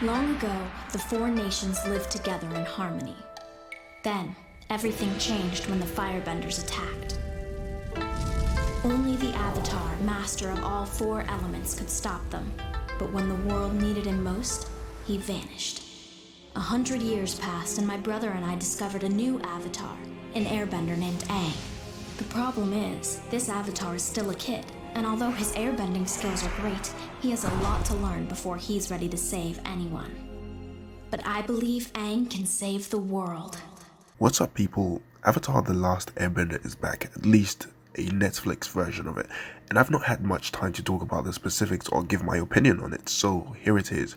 Long ago, the four nations lived together in harmony. Then, everything changed when the firebenders attacked. Only the Avatar, master of all four elements, could stop them. But when the world needed him most, he vanished. 100 years passed, and my brother and I discovered a new Avatar, an airbender named Aang. The problem is, this Avatar is still a kid, and although his airbending skills are great, he has a lot to learn before he's ready to save anyone. But I believe Aang can save the world. What's up, people? Avatar The Last Airbender is back, at least a Netflix version of it, and I've not had much time to talk about the specifics or give my opinion on it, so here it is.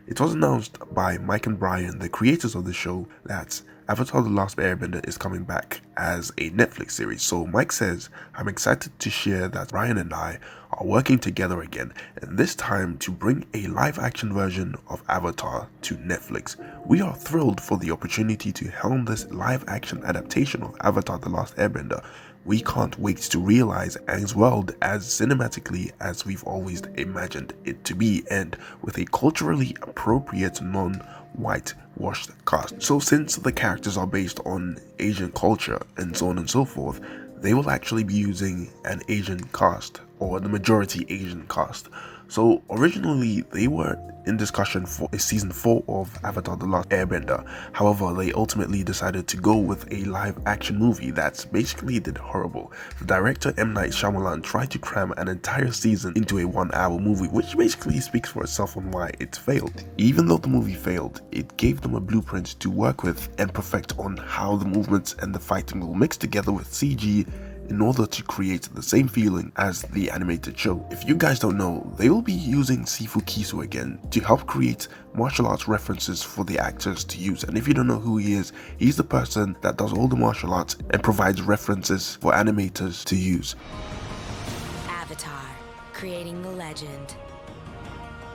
It was announced by Mike and Bryan, the creators of the show, that Avatar The Last Airbender is coming back as a Netflix series. So Mike says, "I'm excited to share that Bryan and I are working together again, and this time to bring a live action version of Avatar to Netflix. We are thrilled for the opportunity to helm this live action adaptation of Avatar The Last Airbender. We can't wait to realize Aang's world as cinematically as we've always imagined it to be, and with a culturally appropriate non-white washed cast." So since the characters are based on Asian culture and so on and so forth, they will actually be using an Asian cast, or the majority Asian cast. So originally they were in discussion for a season 4 of Avatar The Last Airbender. However, they ultimately decided to go with a live action movie that basically did horrible. The director M. Night Shyamalan tried to cram an entire season into a 1-hour movie, which basically speaks for itself on why it failed. Even though the movie failed, it gave them a blueprint to work with and perfect on how the movements and the fighting will mix together with CG in order to create the same feeling as the animated show. If you guys don't know, they will be using Sifu Kisu again to help create martial arts references for the actors to use. And if you don't know who he is, he's the person that does all the martial arts and provides references for animators to use. Avatar, creating the legend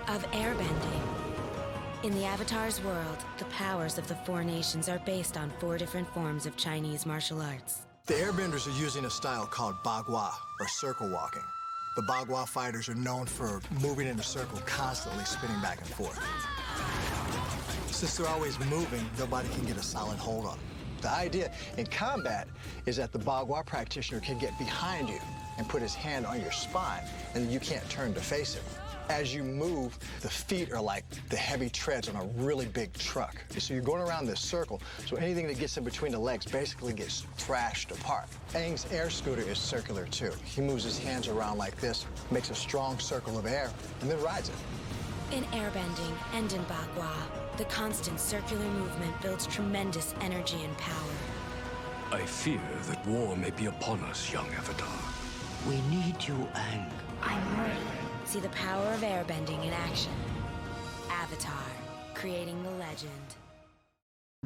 of airbending. In the Avatar's world, the powers of the four nations are based on 4 different forms of Chinese martial arts. The airbenders are using a style called bagua, or circle walking. The bagua fighters are known for moving in a circle, constantly spinning back and forth. Since they're always moving, nobody can get a solid hold on them. The idea in combat is that the bagua practitioner can get behind you and put his hand on your spine, and then you can't turn to face him. As you move, the feet are like the heavy treads on a really big truck. So you're going around this circle, so anything that gets in between the legs basically gets thrashed apart. Aang's air scooter is circular too. He moves his hands around like this, makes a strong circle of air, and then rides it. In airbending and in bagua, the constant circular movement builds tremendous energy and power. I fear that war may be upon us, young Avatar. We need you, Aang. I'm ready. See the power of airbending in action. Avatar, creating the legend.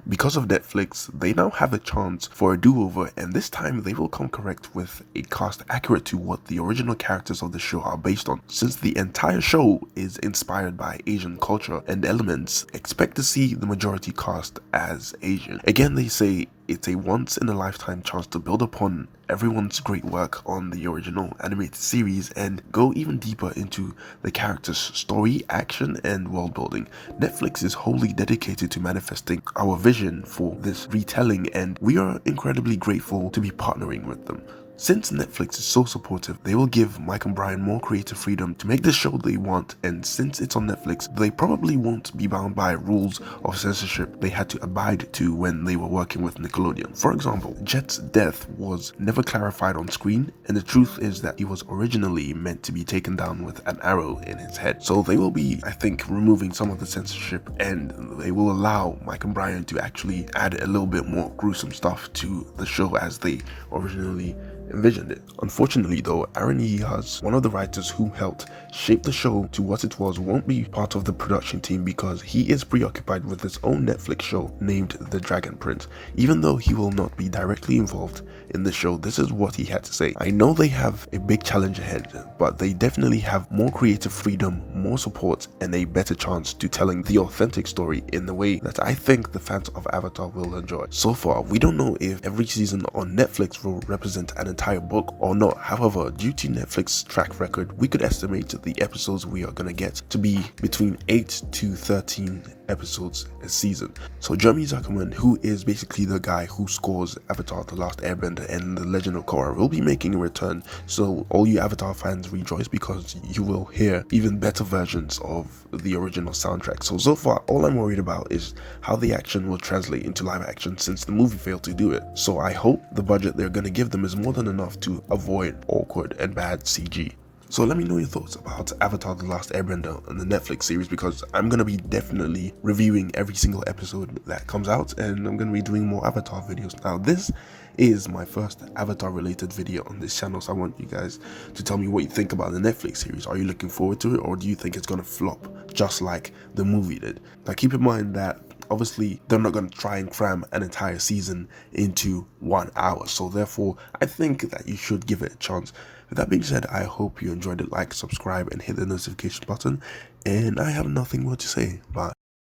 Because of Netflix, they now have a chance for a do-over, and this time they will come correct with a cast accurate to what the original characters of the show are based on. Since the entire show is inspired by Asian culture and elements, expect to see the majority cast as Asian. Again, they say it's a once-in-a-lifetime chance to build upon everyone's great work on the original animated series and go even deeper into the characters' story, action, and world building. Netflix is wholly dedicated to manifesting our vision for this retelling, and we are incredibly grateful to be partnering with them. Since Netflix is so supportive, they will give Mike and Bryan more creative freedom to make the show they want, and since it's on Netflix, they probably won't be bound by rules of censorship they had to abide to when they were working with Nickelodeon. For example, Jet's death was never clarified on screen, and the truth is that he was originally meant to be taken down with an arrow in his head. So they will be, I think, removing some of the censorship, and they will allow Mike and Bryan to actually add a little bit more gruesome stuff to the show as they originally envisioned it. Unfortunately though, Aaron Yeehas, one of the writers who helped shape the show to what it was, won't be part of the production team because he is preoccupied with his own Netflix show named The Dragon Prince. Even though he will not be directly involved in the show, this is what he had to say. "I know they have a big challenge ahead, but they definitely have more creative freedom, more support, and a better chance to telling the authentic story in the way that I think the fans of Avatar will enjoy. So far, we don't know if every season on Netflix will represent an entire book or not. However, due to Netflix's track record, we could estimate the episodes we are gonna get to be between 8 to 13 episodes a season. So Jeremy Zuckerman, who is basically the guy who scores Avatar The Last Airbender and The Legend of Korra, will be making a return. So all you Avatar fans rejoice, because you will hear even better versions of the original soundtrack. So far, all I'm worried about is how the action will translate into live action, since the movie failed to do it. So I hope the budget they're gonna give them is more than enough to avoid awkward and bad CG. So let me know your thoughts about Avatar The Last Airbender and the Netflix series, because I'm going to be definitely reviewing every single episode that comes out, and I'm going to be doing more Avatar videos. Now, this is my first Avatar related video on this channel, so I want you guys to tell me what you think about the Netflix series. Are you looking forward to it, or do you think it's going to flop just like the movie did? Now, keep in mind that obviously they're not going to try and cram an entire season into 1 hour, so therefore I think that you should give it a chance. With that being said, I hope you enjoyed it. Like, subscribe, and hit the notification button, and I have nothing more to say. Bye.